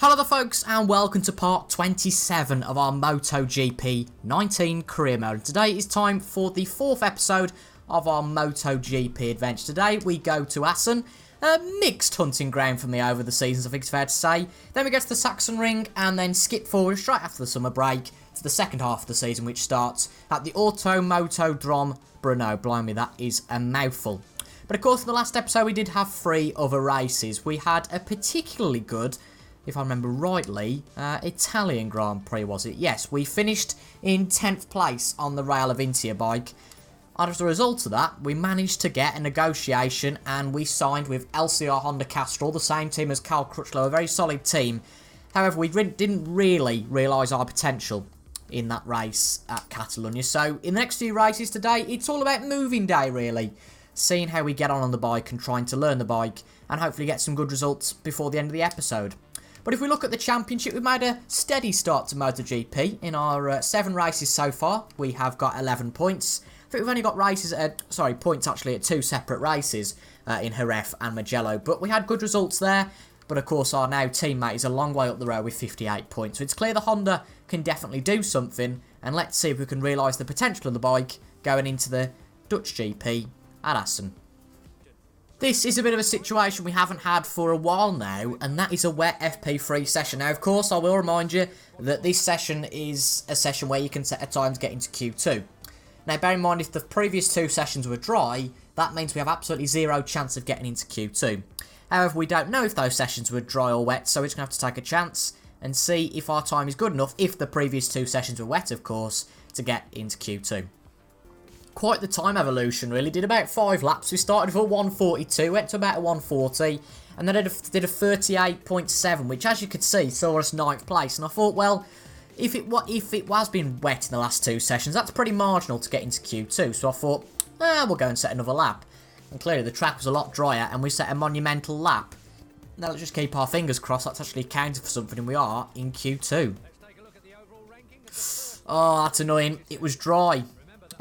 Hello there folks and welcome to part 27 of our MotoGP 19 career mode. Today is time for the 4th episode of our MotoGP adventure. Today we go to Assen, a mixed hunting ground for me over the seasons I think it's fair to say. Then we get to the Saxon Ring and then skip forward straight after the summer break to the second half of the season, which starts at the Automotodrome Brno. Blimey, that is a mouthful. But of course in the last episode we did have 3 other races. We had a particularly good, if I remember rightly, Italian Grand Prix, was it? Yes, we finished in 10th place on the Rail Avintia bike. And as a result of that, we managed to get a negotiation and we signed with LCR Honda Castrol, the same team as Cal Crutchlow, a very solid team. However, we didn't really realise our potential in that race at Catalonia. So, in the next few races today, it's all about moving day, really. Seeing how we get on the bike and trying to learn the bike and hopefully get some good results before the end of the episode. But if we look at the championship, we've made a steady start to MotoGP. In our 7 races so far, we have got 11 points. I think we've only got points actually at 2 separate races in Jerez and Mugello. But we had good results there. But of course, our now teammate is a long way up the road with 58 points. So it's clear the Honda can definitely do something. And let's see if we can realise the potential of the bike going into the Dutch GP at Assen. This is a bit of a situation we haven't had for a while now, and that is a wet FP3 session. Now, of course, I will remind you that this session is a session where you can set a time to get into Q2. Now, bear in mind, if the previous 2 sessions were dry, that means we have absolutely 0 chance of getting into Q2. However, we don't know if those sessions were dry or wet, so we're just going to have to take a chance and see if our time is good enough, if the previous 2 sessions were wet, of course, to get into Q2. Quite the time evolution, really. Did about 5 laps. We started with a 142, went to about a 140, and then did a 38.7, which, as you could see, saw us 9th place. And I thought, well, if it was being wet in the last 2 sessions, that's pretty marginal to get into Q2. So I thought, we'll go and set another lap. And clearly the track was a lot drier, and we set a monumental lap. Now let's just keep our fingers crossed that's actually counted for something, and we are in Q2. Oh, that's annoying. It was dry.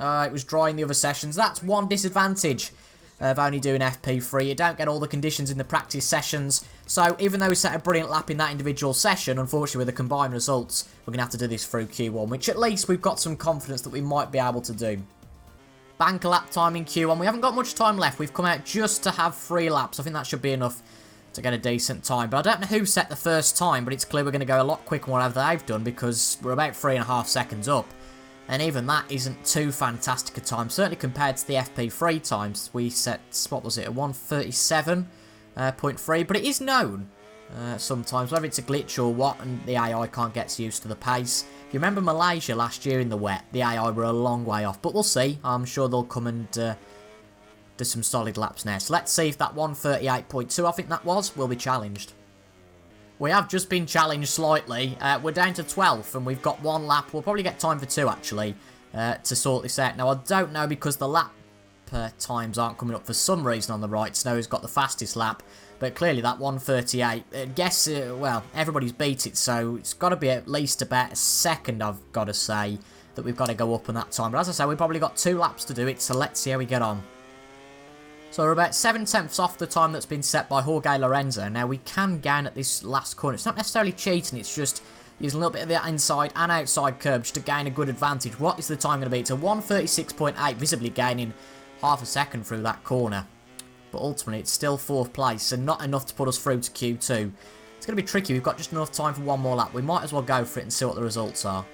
It was dry in the other sessions. That's one disadvantage of only doing FP3. You don't get all the conditions in the practice sessions. So even though we set a brilliant lap in that individual session, unfortunately with the combined results, we're going to have to do this through Q1, which at least we've got some confidence that we might be able to do. Bank a lap time in Q1. We haven't got much time left. We've come out just to have 3 laps. I think that should be enough to get a decent time. But I don't know who set the first time, but it's clear we're going to go a lot quicker than whatever they've done because we're about 3.5 seconds up. And even that isn't too fantastic a time, certainly compared to the FP3 times. We set, what was it, a 137.3, but it is known sometimes, whether it's a glitch or what, and the AI can't get used to the pace. If you remember Malaysia last year in the wet, the AI were a long way off, but we'll see. I'm sure they'll come and do some solid laps now. So let's see if that 138.2, I think that will be challenged. We have just been challenged slightly. We're down to 12th and we've got 1 lap. We'll probably get time for 2 actually to sort this out. Now I don't know because the lap times aren't coming up for some reason on the right. Snow's got the fastest lap, but clearly that 138. I guess, well, everybody's beat it, so it's got to be at least about a second, I've got to say, that we've got to go up on that time. But as I say, we've probably got 2 laps to do it, so let's see how we get on. So we're about 7/10ths off the time that's been set by Jorge Lorenzo. Now we can gain at this last corner. It's not necessarily cheating, it's just using a little bit of the inside and outside curb just to gain a good advantage. What is the time going to be? It's a 136.8, visibly gaining half a second through that corner. But ultimately it's still 4th place and not enough to put us through to Q2. It's going to be tricky. We've got just enough time for 1 more lap. We might as well go for it and see what the results are.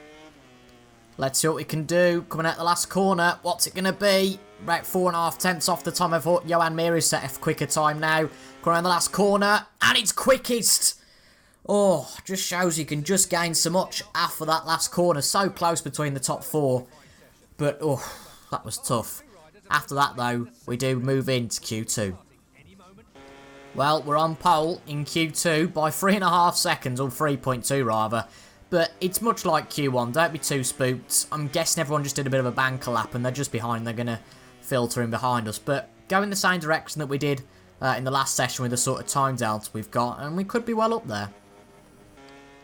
Let's see what we can do. Coming out the last corner. What's it going to be? About 4.5 off the time of Johan Mir set a quicker time now. Coming around the last corner. And it's quickest. Oh, just shows you can just gain so much after that last corner. So close between the top 4. But, oh, that was tough. After that, though, we do move into Q2. Well, we're on pole in Q2 by 3.5 seconds, or 3.2 rather. But it's much like Q1, don't be too spooked. I'm guessing everyone just did a bit of a banker lap and they're just behind, they're going to filter in behind us. But go in the same direction that we did in the last session with the sort of time delta we've got, and we could be well up there.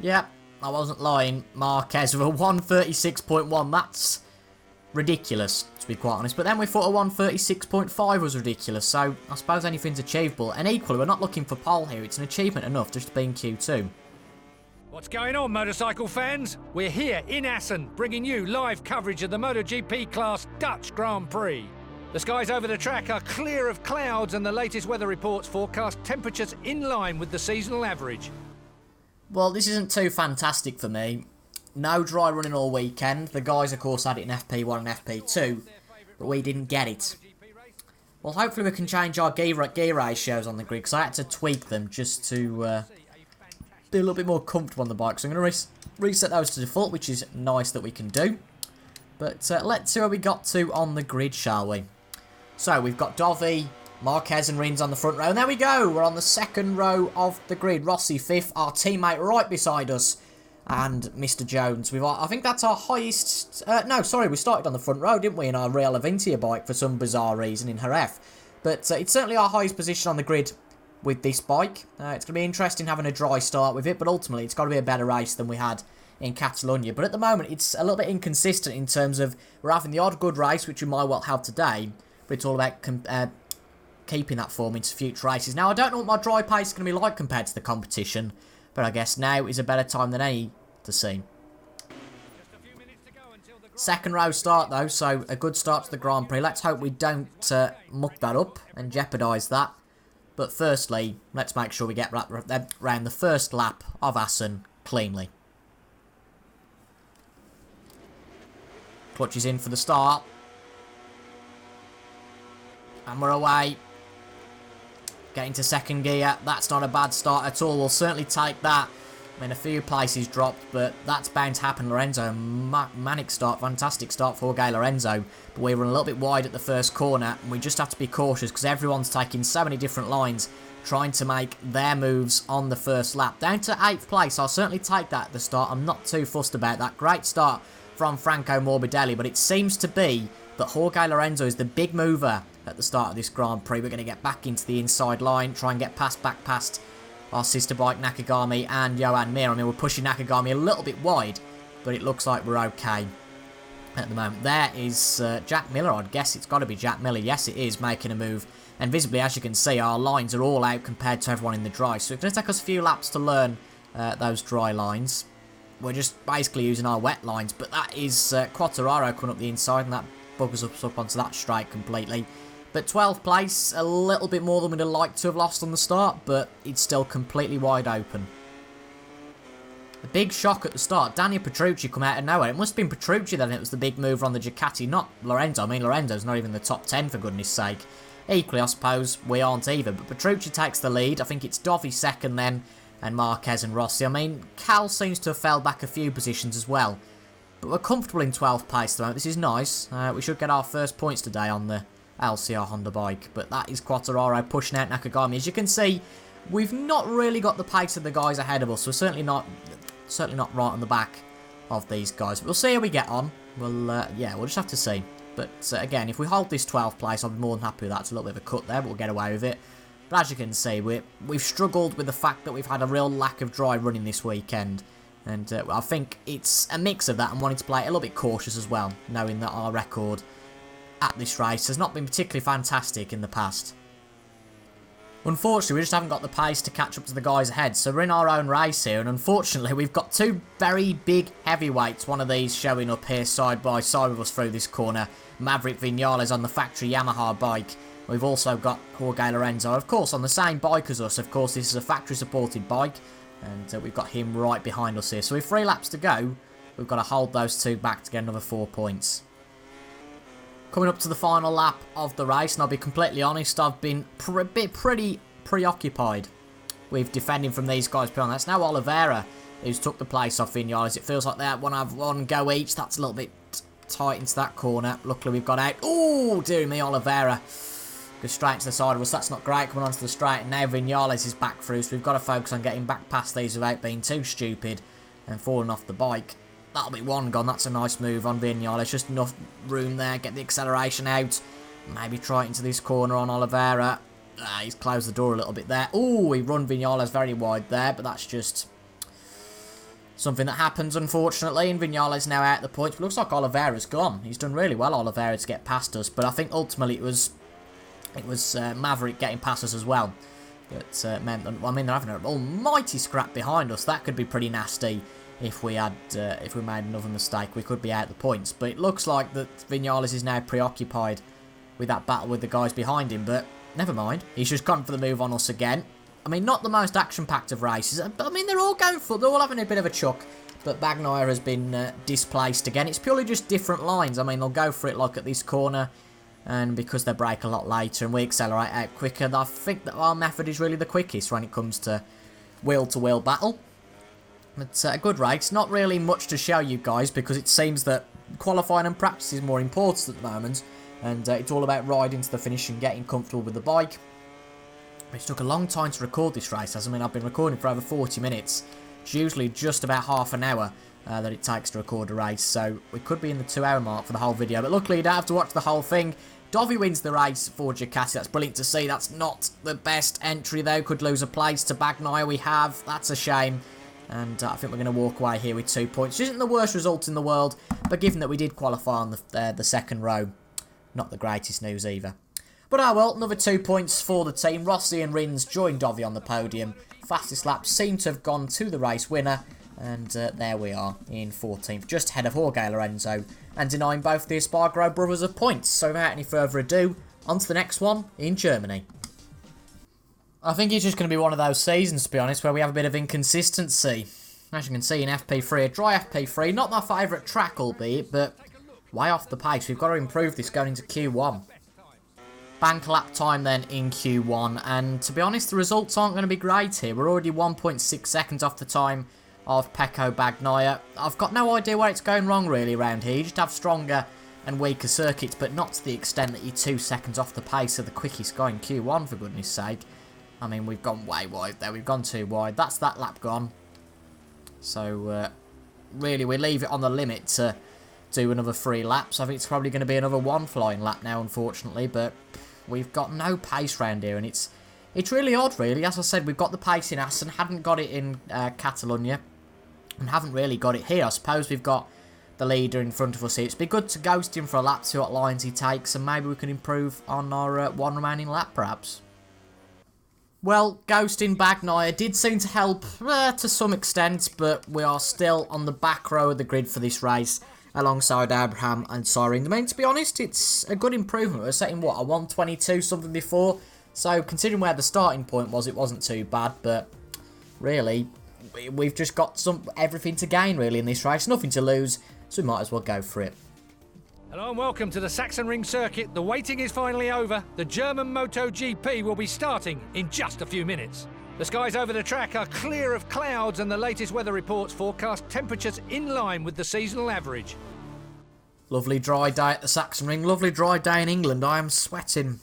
Yep, I wasn't lying. Marquez with a 136.1, that's ridiculous, to be quite honest. But then we thought a 136.5 was ridiculous, so I suppose anything's achievable. And equally, we're not looking for pole here, it's an achievement enough just to be in Q2. What's going on, motorcycle fans? We're here in Assen, bringing you live coverage of the MotoGP Class Dutch Grand Prix. The skies over the track are clear of clouds and the latest weather reports forecast temperatures in line with the seasonal average. Well, this isn't too fantastic for me. No dry running all weekend. The guys, of course, had it in FP1 and FP2, but we didn't get it. Well, hopefully we can change our gear ratios on the grid, because I had to tweak them just to be a little bit more comfortable on the bike. So I'm going to reset those to default, which is nice that we can do. But let's see where we got to on the grid, shall we? So we've got Dovi, Marquez and Rins on the front row. And there we go. We're on the second row of the grid. Rossi fifth, our teammate right beside us. And Mr. Jones. I think that's our highest... no, sorry, we started on the front row, didn't we, in our Real Aventia bike for some bizarre reason in Jerez. But it's certainly our highest position on the grid with this bike. It's going to be interesting having a dry start with it, but ultimately it's got to be a better race than we had in Catalonia. But at the moment, it's a little bit inconsistent in terms of we're having the odd good race, which we might well have today, but it's all about keeping that form into future races. Now, I don't know what my dry pace is going to be like compared to the competition, but I guess now is a better time than any to see. Second row start though, so a good start to the Grand Prix. Let's hope we don't muck that up and jeopardise that. But firstly, let's make sure we get round the first lap of Assen cleanly. Clutch is in for the start. And we're away. Getting to second gear. That's not a bad start at all. We'll certainly take that. I mean, a few places dropped, but that's bound to happen. Lorenzo, manic start, fantastic start for Jorge Lorenzo. But we were a little bit wide at the first corner, and we just have to be cautious because everyone's taking so many different lines, trying to make their moves on the first lap. Down to 8th place, I'll certainly take that at the start. I'm not too fussed about that. Great start from Franco Morbidelli, but it seems to be that Jorge Lorenzo is the big mover at the start of this Grand Prix. We're going to get back into the inside line, try and get back past our sister bike Nakagami and Johan Mir. I mean, we're pushing Nakagami a little bit wide, but it looks like we're okay at the moment. There is Jack Miller. I'd guess it's got to be Jack Miller. Yes, it is, making a move. And visibly, as you can see, our lines are all out compared to everyone in the dry. So it's going to take us a few laps to learn those dry lines. We're just basically using our wet lines, but that is Quattararo coming up the inside, and that buggers us up onto that straight completely. But 12th place, a little bit more than we'd have liked to have lost on the start, but it's still completely wide open. The big shock at the start, Daniel Petrucci come out of nowhere. It must have been Petrucci then, it was the big mover on the Ducati, not Lorenzo. I mean, Lorenzo's not even the top 10 for goodness sake. Equally, I suppose, we aren't either, but Petrucci takes the lead. I think it's Dovi second then, and Marquez and Rossi. I mean, Cal seems to have fell back a few positions as well. But we're comfortable in 12th place at the moment. This is nice. We should get our first points today on the LCR Honda bike, but that is Quattararo pushing out Nakagami. As you can see, we've not really got the pace of the guys ahead of us. We're certainly not right on the back of these guys. We'll see how we get on. Yeah, we'll just have to see. But again, if we hold this 12th place, I'll be more than happy with that. It's a little bit of a cut there, but we'll get away with it. But as you can see, we've struggled with the fact that we've had a real lack of dry running this weekend. And I think it's a mix of that and wanting to play it a little bit cautious as well, knowing that our record at this race has not been particularly fantastic in the past. Unfortunately, we just haven't got the pace to catch up to the guys ahead, so we're in our own race here, and unfortunately we've got two very big heavyweights, one of these showing up here side by side with us through this corner. Maverick Vinales on the factory Yamaha bike. We've also got Jorge Lorenzo, of course, on the same bike as us. Of course, this is a factory supported bike, and we've got him right behind us here. So with 3 laps to go, we've got to hold those two back to get another 4 points. Coming up to the final lap of the race, and I'll be completely honest, I've been pretty preoccupied with defending from these guys behind. That's now Oliveira who's took the place off Vinales. It feels like they want to have one go each. That's a little bit tight into that corner. Luckily, we've got out. Oh, dear me, Oliveira goes straight to the side of us. That's not great, coming onto the straight. And now Vinales is back through, so we've got to focus on getting back past these without being too stupid and falling off the bike. That'll be one gone. That's a nice move on Vinales. Just enough room there. Get the acceleration out. Maybe try it into this corner on Oliveira. He's closed the door a little bit there. Oh, he run Vinales very wide there, but that's just something that happens, unfortunately. And Vinales now out the points. But looks like Oliveira's gone. He's done really well, Oliveira, to get past us. But I think ultimately it was Maverick getting past us as well. That meant that, I mean, they're having an almighty scrap behind us. That could be pretty nasty if we made another mistake. We could be out the points. But it looks like that Vinales is now preoccupied with that battle with the guys behind him. But never mind. He's just gone for the move on us again. I mean, not the most action-packed of races. But I mean, they're all having a bit of a chuck. But Bagnaia has been displaced again. It's purely just different lines. I mean, they'll go for it like at this corner. And because they brake a lot later and we accelerate out quicker, I think that our method is really the quickest when it comes to wheel-to-wheel battle. It's a good race. Not really much to show you guys because it seems that qualifying and practice is more important at the moment. And it's all about riding to the finish and getting comfortable with the bike. It took a long time to record this race. As I mean, I've been recording for over 40 minutes. It's usually just about half an hour that it takes to record a race. So we could be in the 2 hour mark for the whole video. But luckily, you don't have to watch the whole thing. Dovi wins the race for Ducati. That's brilliant to see. That's not the best entry, though. Could lose a place to Bagnaia. We have. That's a shame. And I think we're going to walk away here with 2 points. Which isn't the worst result in the world. But given that we did qualify on the second row, not the greatest news either. But well, another 2 points for the team. Rossi and Rins joined Dovi on the podium. Fastest laps seem to have gone to the race winner. And there we are in 14th, just ahead of Jorge Lorenzo, and denying both the Espargaro brothers of points. So without any further ado, on to the next one in Germany. I think it's just going to be one of those seasons, to be honest, where we have a bit of inconsistency. As you can see in FP3, a dry FP3, not my favourite track albeit, but way off the pace. We've got to improve this going into Q1. Bank lap time then in Q1, and to be honest, the results aren't going to be great here. We're already 1.6 seconds off the time of Pecco Bagnaia. I've got no idea where it's going wrong really around here. You just have stronger and weaker circuits, but not to the extent that you're 2 seconds off the pace of the quickest guy in Q1, for goodness sake. I mean, we've gone way wide there. We've gone too wide. That's that lap gone. So, really, we leave it on the limit to do another 3 laps. I think it's probably going to be another 1 flying lap now, unfortunately, but we've got no pace round here, and it's really odd, really. As I said, we've got the pace in Assen, hadn't got it in Catalonia, and haven't really got it here. I suppose we've got the leader in front of us here. It'd be good to ghost him for a lap, see what lines he takes, and maybe we can improve on our 1 remaining lap, perhaps. Well, ghosting Bagnaia did seem to help to some extent, but we are still on the back row of the grid for this race, alongside Abraham and Sorin. I mean, to be honest, it's a good improvement. We were setting, what, a 122 something before? So, considering where the starting point was, it wasn't too bad, but really, we've just got everything to gain, really, in this race. Nothing to lose, so we might as well go for it. Hello and welcome to the Sachsenring circuit. The waiting is finally over. The German MotoGP will be starting in just a few minutes. The skies over the track are clear of clouds and the latest weather reports forecast temperatures in line with the seasonal average. Lovely dry day at the Sachsenring. Lovely dry day in England. I am sweating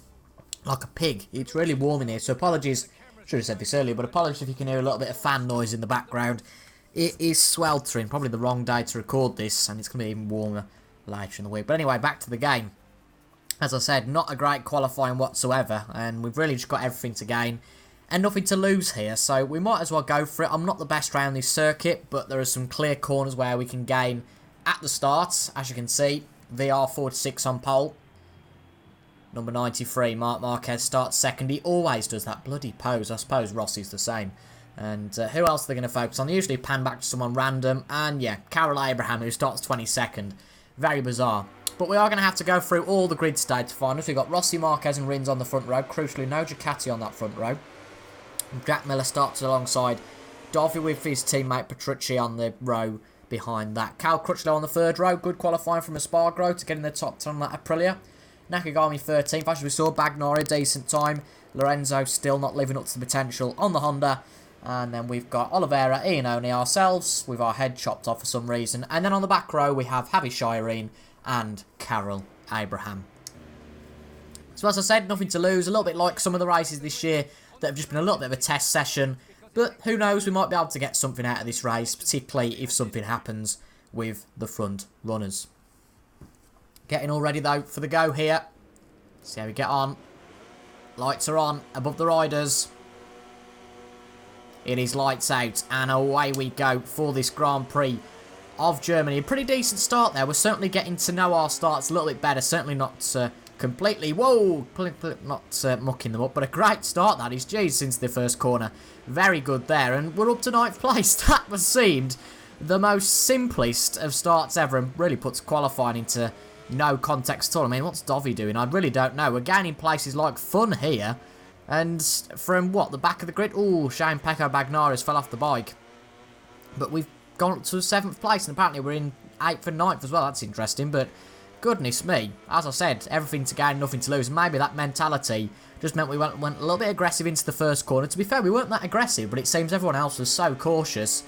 like a pig. It's really warm in here, so apologies. Should have said this earlier, but apologies if you can hear a little bit of fan noise in the background. It is sweltering. Probably the wrong day to record this, and it's going to be even warmer later in the week. But anyway, back to the game. As I said, not a great qualifying whatsoever, and we've really just got everything to gain and nothing to lose here, so we might as well go for it. I'm not the best around this circuit, but there are some clear corners where we can gain at the start. As you can see, VR46 on pole. Number 93, Marc Marquez starts second. He always does that bloody pose. I suppose Rossi's the same. And who else are they going to focus on? They usually pan back to someone random. And yeah, Carol Abraham, who starts 22nd. Very bizarre. But we are going to have to go through all the grid stage to find us. We've got Rossi, Marquez and Rins on the front row. Crucially, no Ducati on that front row. Jack Miller starts alongside Dovi with his teammate Petrucci on the row behind that. Cal Crutchlow on the third row. Good qualifying from Espargaro to get in the top 10 on that Aprilia. Nakagami 13th. As we saw, Bagnaia, decent time. Lorenzo still not living up to the potential on the Honda. And then we've got Oliveira, Iannone ourselves with our head chopped off for some reason. And then on the back row, we have Javi Shireen and Carol Abraham. So as I said, nothing to lose. A little bit like some of the races this year that have just been a little bit of a test session. But who knows, we might be able to get something out of this race, particularly if something happens with the front runners. Getting all ready, though, for the go here. See how we get on. Lights are on, above the riders. It is lights out, and away we go for this Grand Prix of Germany. A pretty decent start there. We're certainly getting to know our starts a little bit better. Certainly not completely, whoa, not mucking them up, but a great start that is, geez, since the first corner. Very good there, and we're up to 9th place. That was seemed the most simplest of starts ever, and really puts qualifying into no context at all. I mean, what's Dovi doing? I really don't know. We're gaining places like fun here, and from, what, the back of the grid? Oh, Shane Pecco Bagnares fell off the bike. But we've gone up to 7th place, and apparently we're in 8th and 9th as well. That's interesting, but goodness me, as I said, everything to gain, nothing to lose. Maybe that mentality just meant we went a little bit aggressive into the first corner. To be fair, we weren't that aggressive, but it seems everyone else was so cautious.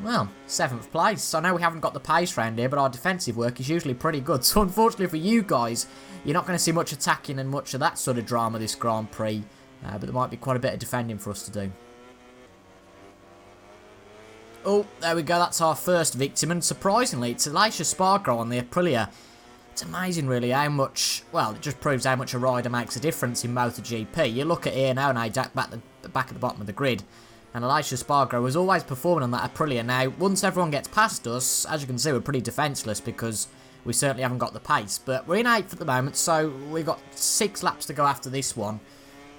Well, 7th place. I know we haven't got the pace round here, but our defensive work is usually pretty good. So unfortunately for you guys, you're not going to see much attacking and much of that sort of drama this Grand Prix. But there might be quite a bit of defending for us to do. Oh, there we go. That's our first victim. And surprisingly, it's Elisha Spargo on the Aprilia. It's amazing, really, how much... Well, it just proves how much a rider makes a difference in MotoGP. You look at here now, and I back at the bottom of the grid. And Elisha Spargo was always performing on that Aprilia. Now, once everyone gets past us, as you can see, we're pretty defenceless because we certainly haven't got the pace. But we're in 8th at the moment, so we've got 6 laps to go after this one.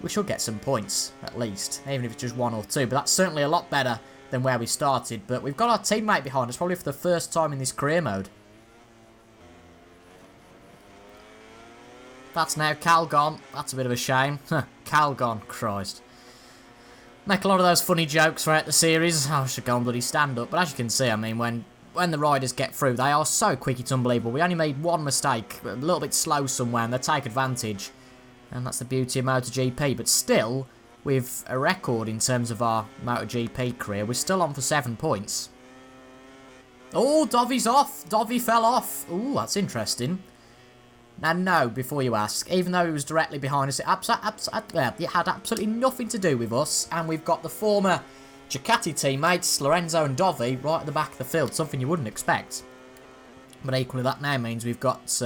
We should get some points, at least, even if it's just 1 or 2. But that's certainly a lot better than where we started. But we've got our teammate behind us, probably for the first time in this career mode. That's now Cal gone. That's a bit of a shame. Cal gone, Christ. Make a lot of those funny jokes throughout the series. I should go on bloody stand-up. But as you can see, I mean, when the riders get through, they are so quick, it's unbelievable. We only made one mistake, a little bit slow somewhere, and they take advantage. And that's the beauty of MotoGP. But still, with a record in terms of our MotoGP career, we're still on for 7 points. Oh, Dovi's off. Dovi fell off. Ooh, that's interesting. Now, no, before you ask, even though he was directly behind us, it had absolutely nothing to do with us, and we've got the former Ducati teammates, Lorenzo and Dovi, right at the back of the field, something you wouldn't expect. But equally, that now means we've got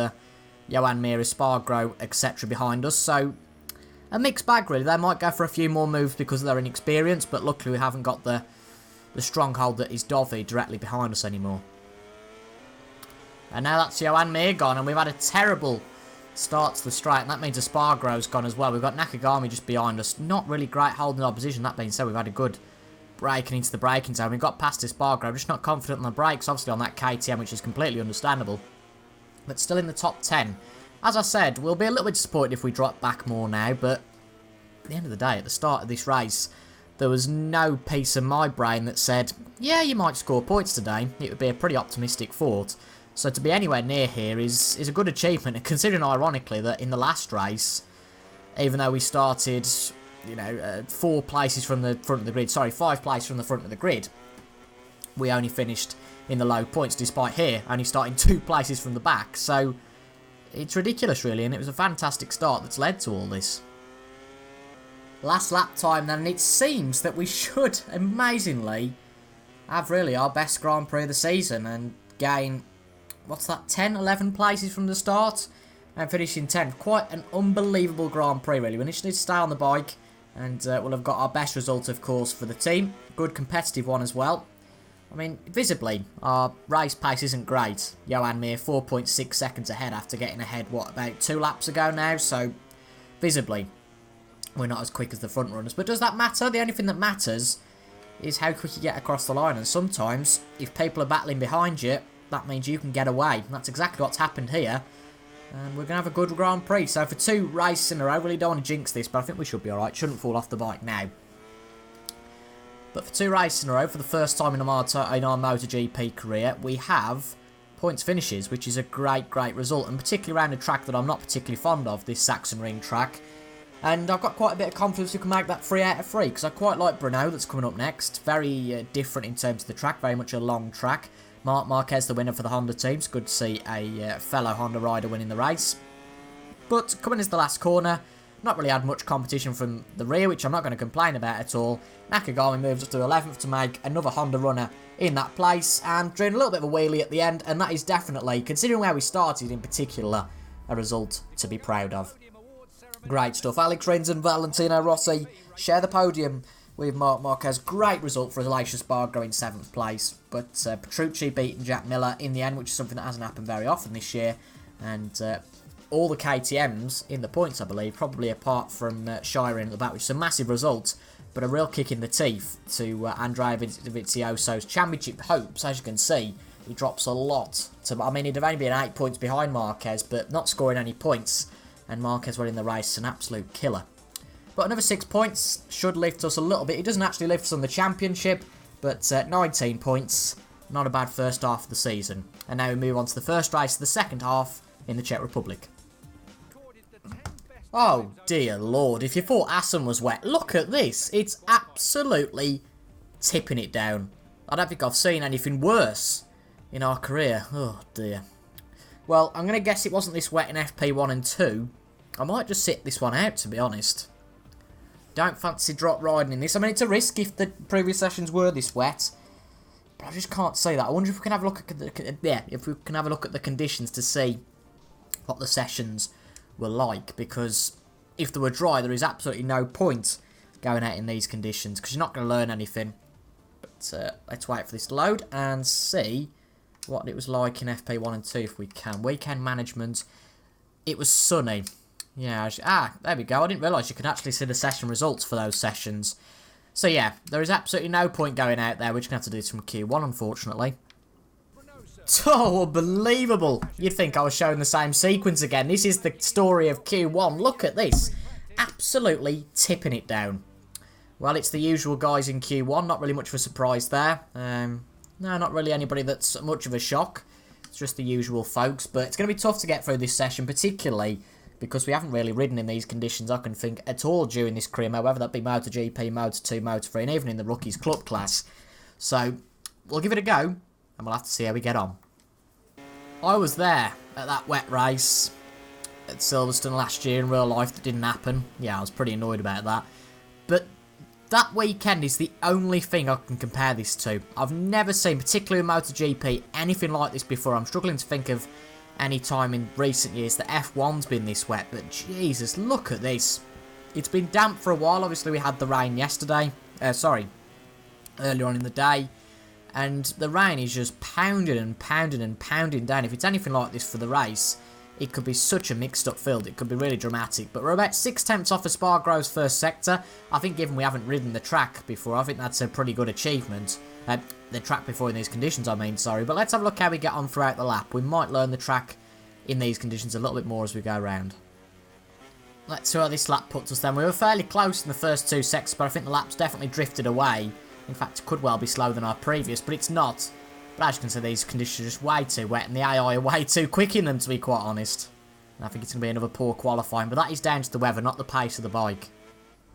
Johan Mir, Spargo, etc. behind us, so a mixed bag, really. They might go for a few more moves because of their inexperience, but luckily we haven't got the stronghold that is Dovi directly behind us anymore. And now that's Johan Mir gone, and we've had a terrible start to the straight, and that means Espargaro's gone as well. We've got Nakagami just behind us. Not really great holding our position. That being said, we've had a good braking into the braking zone. We've got past Espargaro, just not confident on the brakes, obviously on that KTM, which is completely understandable. But still in the top 10. As I said, we'll be a little bit disappointed if we drop back more now, but at the end of the day, at the start of this race, there was no piece of my brain that said, yeah, you might score points today. It would be a pretty optimistic thought. So to be anywhere near here is a good achievement, and considering ironically that in the last race, even though we started, you know, 4 places from the front of the grid, sorry, 5 places from the front of the grid, we only finished in the low points, despite here only starting 2 places from the back. So it's ridiculous, really, and it was a fantastic start that's led to all this. Last lap time then, and it seems that we should, amazingly, have really our best Grand Prix of the season and gain... What's that, 10, 11 places from the start? And finishing 10th. Quite an unbelievable Grand Prix, really. We just need to stay on the bike. And we'll have got our best result, of course, for the team. Good competitive one as well. I mean, visibly, our race pace isn't great. Johan Mir 4.6 seconds ahead after getting ahead, what, about 2 laps ago now? So, visibly, we're not as quick as the front runners. But does that matter? The only thing that matters is how quick you get across the line. And sometimes, if people are battling behind you, that means you can get away. And that's exactly what's happened here. And we're going to have a good Grand Prix. So for 2 races in a row, I really don't want to jinx this, but I think we should be alright. Shouldn't fall off the bike now. But for 2 races in a row, for the first time in our MotoGP career, we have points finishes, which is a great, great result. And particularly around a track that I'm not particularly fond of, this Saxon Ring track. And I've got quite a bit of confidence we can make that 3 out of 3, because I quite like Brno that's coming up next. Very different in terms of the track, very much a long track. Marc Marquez, the winner for the Honda team. It's good to see a fellow Honda rider winning the race. But coming into the last corner, not really had much competition from the rear, which I'm not going to complain about at all. Nakagami moves up to 11th to make another Honda runner in that place, and doing a little bit of a wheelie at the end, and that is definitely, considering where we started in particular, a result to be proud of. Great stuff. Alex Rins and Valentino Rossi share the podium with Marc Marquez. Great result for Elisha Spargo in 7th place. But Petrucci beating Jack Miller in the end, which is something that hasn't happened very often this year. And all the KTMs in the points, I believe, probably apart from Shirin at the back, which is a massive result, but a real kick in the teeth to Andrea Dovizioso's championship hopes. As you can see, he drops a lot. I mean, he'd have only been 8 points behind Marquez, but not scoring any points, and Marquez winning the race, an absolute killer. But another 6 points should lift us a little bit. It doesn't actually lift us on the championship, but 19 points, not a bad first half of the season. And now we move on to the first race of the second half in the Czech Republic. Oh dear lord, if you thought Assen was wet, look at this. It's absolutely tipping it down. I don't think I've seen anything worse in our career. Oh dear. Well, I'm going to guess it wasn't this wet in FP1 and 2. I might just sit this one out, to be honest. Don't fancy drop riding in this. I mean, it's a risk if the previous sessions were this wet. But I just can't say that. I wonder if we can have a look at the conditions to see what the sessions were like. Because if they were dry, there is absolutely no point going out in these conditions, because you're not going to learn anything. But let's wait for this to load and see what it was like in FP1 and 2 if we can. Weekend management. It was sunny. Yeah, there we go. I didn't realise you could actually see the session results for those sessions. So yeah, there is absolutely no point going out there. We're just going to have to do this from Q1, unfortunately. Oh, unbelievable. You'd think I was showing the same sequence again. This is the story of Q1. Look at this. Absolutely tipping it down. Well, it's the usual guys in Q1. Not really much of a surprise there. No, not really anybody that's much of a shock. It's just the usual folks. But it's going to be tough to get through this session, particularly because we haven't really ridden in these conditions, I can think, at all during this career mode, whether that be MotoGP, Moto2, Moto3, and even in the Rookies Club class. So, we'll give it a go, and we'll have to see how we get on. I was there at that wet race at Silverstone last year in real life. That didn't happen. Yeah, I was pretty annoyed about that. But that weekend is the only thing I can compare this to. I've never seen, particularly in MotoGP, anything like this before. I'm struggling to think of any time in recent years that F1's been this wet, but Jesus, look at this. It's been damp for a while. Obviously, we had the rain yesterday. Earlier on in the day. And the rain is just pounding and pounding and pounding down. If it's anything like this for the race, it could be such a mixed up field. It could be really dramatic. But we're about 6 tenths off of Spa-Grove's first sector. I think given we haven't ridden the track before, I think that's a pretty good achievement. The track before in these conditions, I mean, sorry. But let's have a look how we get on throughout the lap. We might learn the track in these conditions a little bit more as we go around. Let's see how this lap puts us then. We were fairly close in the first 2 sectors, but I think the lap's definitely drifted away. In fact, it could well be slower than our previous, but it's not. But as you can see, these conditions are just way too wet, and the AI are way too quick in them, to be quite honest. And I think it's going to be another poor qualifying, but that is down to the weather, not the pace of the bike.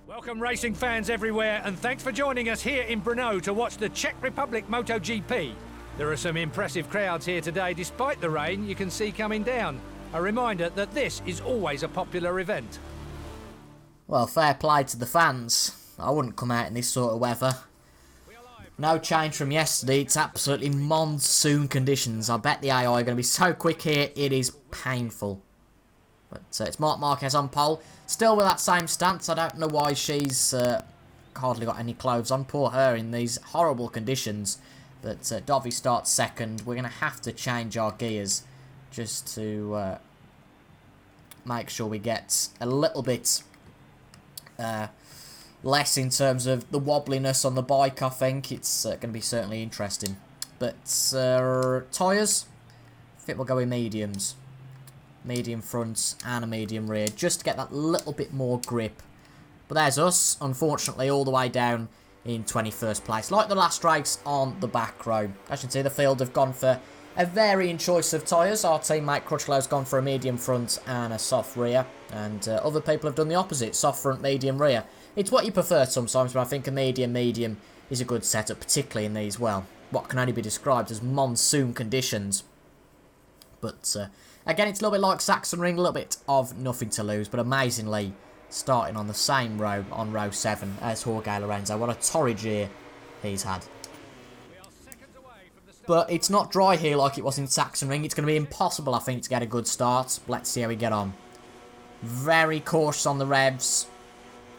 Welcome racing fans everywhere, and thanks for joining us here in Brno to watch the Czech Republic MotoGP. There are some impressive crowds here today despite the rain you can see coming down. A reminder that this is always a popular event. Well, fair play to the fans. I wouldn't come out in this sort of weather. No change from yesterday. It's absolutely monsoon conditions. I bet the AI are going to be so quick here, it is painful. But it's Marc Marquez on pole. Still with that same stance. I don't know why she's hardly got any clothes on. Poor her in these horrible conditions. But Dovi starts second. We're going to have to change our gears just to make sure we get a little bit less in terms of the wobbliness on the bike, I think. It's going to be certainly interesting. But tyres, I think we'll go with mediums. Medium front and a medium rear, just to get that little bit more grip. But there's us, unfortunately, all the way down in 21st place. Like the last race on the back row. As you can see, the field have gone for a varying choice of tyres. Our teammate Crutchlow's gone for a medium front and a soft rear. And other people have done the opposite, soft front, medium rear. It's what you prefer sometimes, but I think a medium is a good setup, particularly in these, well, what can only be described as monsoon conditions. But again, it's a little bit like Sachsenring, a little bit of nothing to lose, but amazingly starting on the same row, on row 7 as Jorge Lorenzo. What a torrid year he's had. But it's not dry here like it was in Sachsenring. It's going to be impossible, I think, to get a good start. Let's see how we get on. Very cautious on the revs.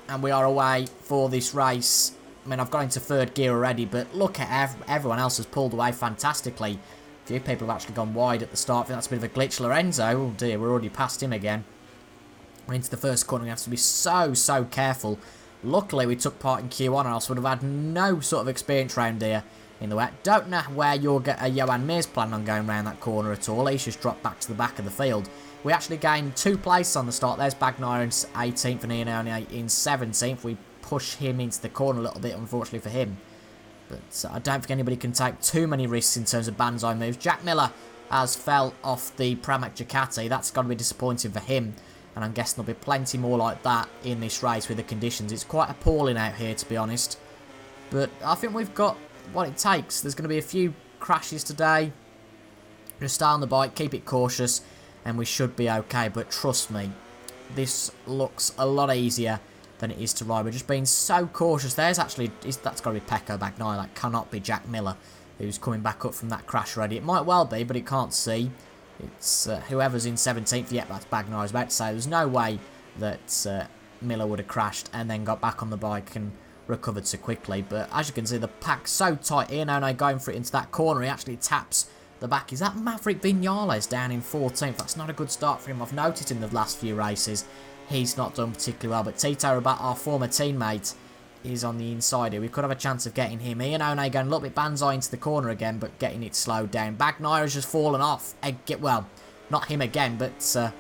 And we are away for this race. I mean, I've got into 3rd gear already, but look at everyone else has pulled away fantastically few people have actually gone wide at the start. I think that's a bit of a glitch. Lorenzo, oh dear, we're already past him again. We're into the first corner. We have to be so careful. Luckily, we took part in Q1, or else would have had no sort of experience round here in the wet. Don't know where Johan Mir's planning on going around that corner at all. He's just dropped back to the back of the field. We actually gained 2 places on the start. There's Bagnaia in 18th and Iannone in 17th. We push him into the corner a little bit, unfortunately for him. But I don't think anybody can take too many risks in terms of banzai moves. Jack Miller has fell off the Pramac Ducati. That's got to be disappointing for him. And I'm guessing there'll be plenty more like that in this race with the conditions. It's quite appalling out here, to be honest. But I think we've got what it takes. There's going to be a few crashes today. Just stay on the bike, keep it cautious, and we should be okay. But trust me, this looks a lot easier than it is to ride. We're just being so cautious. That's got to be Pecco Bagnaia. That cannot be Jack Miller, who's coming back up from that crash already. It might well be, but it can't see. It's whoever's in 17th. Yep, that's Bagnaia. I was about to say, there's no way that Miller would have crashed and then got back on the bike and recovered so quickly. But as you can see, the pack's so tight. Iannone going for it into that corner. He actually taps the back. Is that Maverick Vinales down in 14th? That's not a good start for him. I've noticed in the last few races, he's not done particularly well. But Tito Rabat, our former teammate, is on the inside here. We could have a chance of getting him. Iannone going a little bit banzai into the corner again, but getting it slowed down. Bagnaia has just fallen off. Well, not him again, but it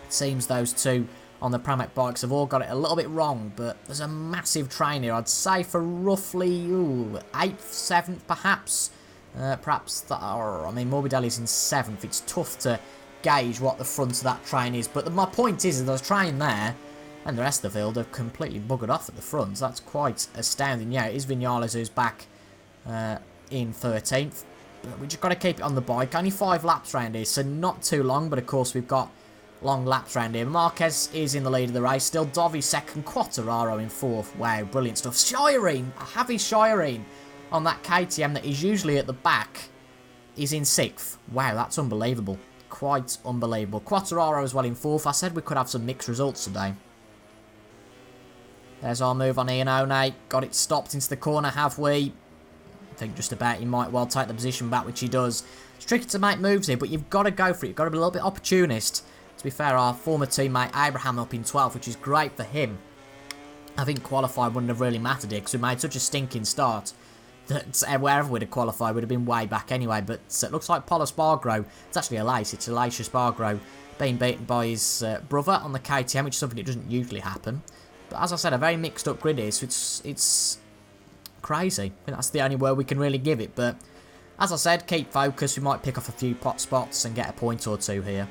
seems those two on the Pramac bikes have all got it a little bit wrong. But there's a massive train here. I'd say for roughly 8th, 7th perhaps. Morbidelli's in 7th. It's tough to gauge what the front of that train is. But my point is, there's a train there, and the rest of the field have completely buggered off at the front. So that's quite astounding. Yeah, it is Vinales who's back in 13th. But we just got to keep it on the bike. Only 5 laps round here, so not too long. But of course, we've got long laps round here. Marquez is in the lead of the race. Still Dovi second. Quartararo in 4th. Wow, brilliant stuff. Shireen, Javi Shireen on that KTM that is usually at the back is in 6th. Wow, that's unbelievable. Quite unbelievable. Quartararo as well in 4th. I said we could have some mixed results today. There's our move on Iannone. Got it stopped into the corner, have we? I think just about he might well take the position back, which he does. It's tricky to make moves here, but you've got to go for it. You've got to be a little bit opportunist. To be fair, our former teammate Abraham up in 12th, which is great for him. I think qualified wouldn't have really mattered here because we made such a stinking start that wherever we'd have qualified would have been way back anyway. But it looks like Pol Espargaro, it's actually Alace, it's Alace Espargaro, being beaten by his brother on the KTM, which is something that doesn't usually happen. But as I said, a very mixed up grid here, so it's crazy. I think that's the only word we can really give it. But as I said, keep focused. We might pick off a few pot spots and get a point or two here.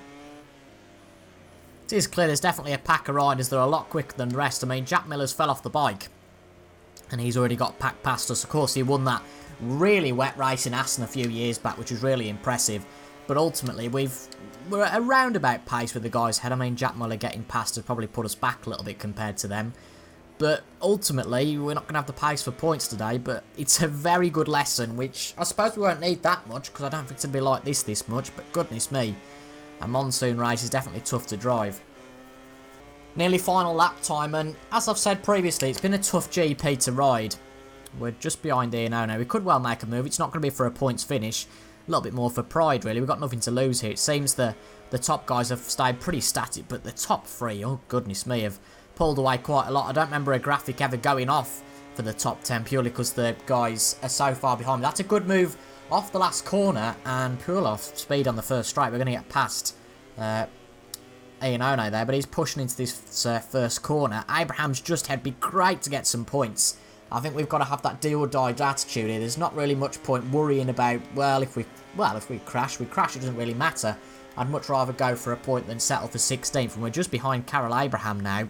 It is clear there's definitely a pack of riders that are a lot quicker than the rest. I mean, Jack Miller's fell off the bike, and he's already got packed past us. Of course, he won that really wet race in Assen a few years back, which was really impressive. But ultimately, we're at a roundabout pace with the guys ahead. I mean, Jack Miller getting past has probably put us back a little bit compared to them. But ultimately, we're not going to have the pace for points today. But it's a very good lesson, which I suppose we won't need that much, because I don't think it's going to be like this much. But goodness me, a monsoon race is definitely tough to drive. Nearly final lap time, and as I've said previously, it's been a tough GP to ride. We're just behind Iannone. We could well make a move. It's not going to be for a points finish. A little bit more for pride, really. We've got nothing to lose here. It seems the top guys have stayed pretty static, but the top 3, oh goodness me, have pulled away quite a lot. I don't remember a graphic ever going off for the top 10 purely because the guys are so far behind. That's a good move off the last corner, and pure off speed on the first straight. We're going to get past Iannone there, but he's pushing into this first corner. Abraham's just ahead. Be great to get some points. I think we've got to have that do or die attitude here. There's not really much point worrying about, if we crash, we crash. It doesn't really matter. I'd much rather go for a point than settle for 16th, and we're just behind Karel Abraham now.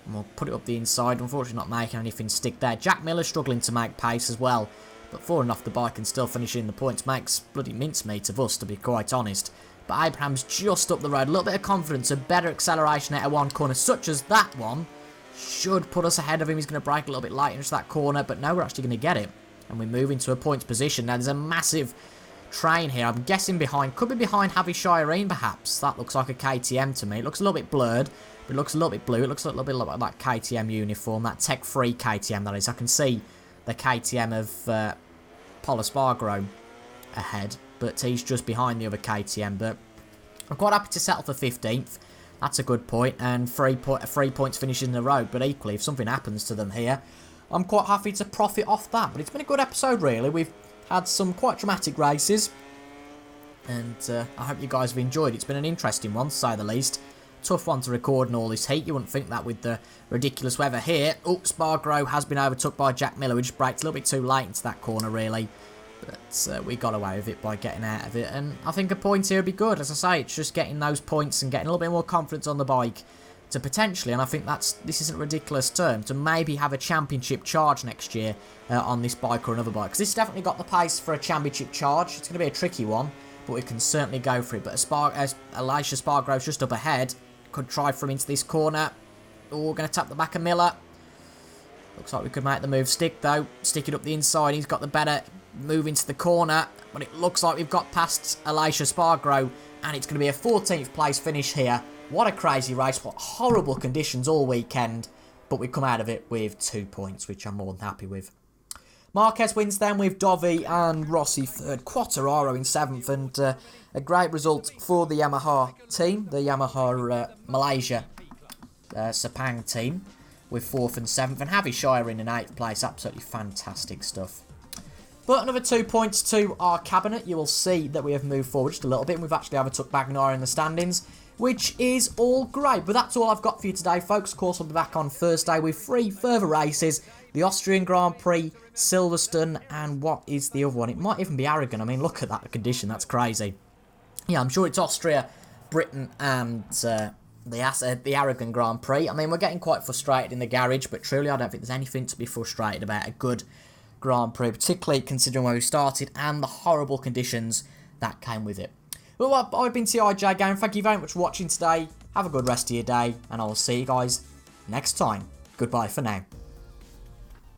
And we'll put it up the inside. Unfortunately, not making anything stick there. Jack Miller's struggling to make pace as well, but falling off the bike and still finishing the points makes bloody mincemeat of us, to be quite honest. But Abraham's just up the road. A little bit of confidence, a better acceleration out of one corner, such as that one, should put us ahead of him. He's going to brake a little bit late into that corner, but no, we're actually going to get it. And we move into a points position. Now, there's a massive train here. I'm guessing behind, could be behind Javi Shireen, perhaps. That looks like a KTM to me. It looks a little bit blurred, but it looks a little bit blue. It looks a little bit like that KTM uniform, that tech-free KTM, that is. I can see the KTM of Pol Espargaro ahead, but he's just behind the other KTM. But I'm quite happy to settle for 15th. That's a good point, and 3 points finishes in a row. But equally, if something happens to them here, I'm quite happy to profit off that. But it's been a good episode, really. We've had some quite dramatic races, and I hope you guys have enjoyed. It's been an interesting one, to say the least. Tough one to record in all this heat. You wouldn't think that with the ridiculous weather here. Oh, Spargrow has been overtook by Jack Miller. We just braked a little bit too late into that corner, really. But we got away with it by getting out of it. And I think a point here would be good. As I say, it's just getting those points and getting a little bit more confidence on the bike to potentially, and I think this isn't a ridiculous term, to maybe have a championship charge next year on this bike or another bike. Because this definitely got the pace for a championship charge. It's going to be a tricky one, but we can certainly go for it. But as Elisha Spargrow's just up ahead, could try from into this corner. Oh, we're going to tap the back of Miller. Looks like we could make the move stick, though. Stick it up the inside. He's got the better move into the corner. But it looks like we've got past Elisha Spargrow. And it's going to be a 14th place finish here. What a crazy race. What horrible conditions all weekend. But we come out of it with 2 points, which I'm more than happy with. Marquez wins then with Dovi and Rossi third. Quattararo in 7th. And a great result for the Yamaha team. The Yamaha Malaysia Sepang team with 4th and 7th. And Havishire in 8th place. Absolutely fantastic stuff. But another 2 points to our cabinet. You will see that we have moved forward just a little bit. And we've actually overtook Bagnaia in the standings, which is all great. But that's all I've got for you today, folks. Of course, I'll be back on Thursday with 3 further races. The Austrian Grand Prix, Silverstone, and what is the other one? It might even be Aragon. I mean, look at that condition. That's crazy. Yeah, I'm sure it's Austria, Britain, and the Aragon Grand Prix. I mean, we're getting quite frustrated in the garage, but truly I don't think there's anything to be frustrated about. A good Grand Prix, particularly considering where we started and the horrible conditions that came with it. Well, I've been TIJ Game. Thank you very much for watching today. Have a good rest of your day, and I will see you guys next time. Goodbye for now.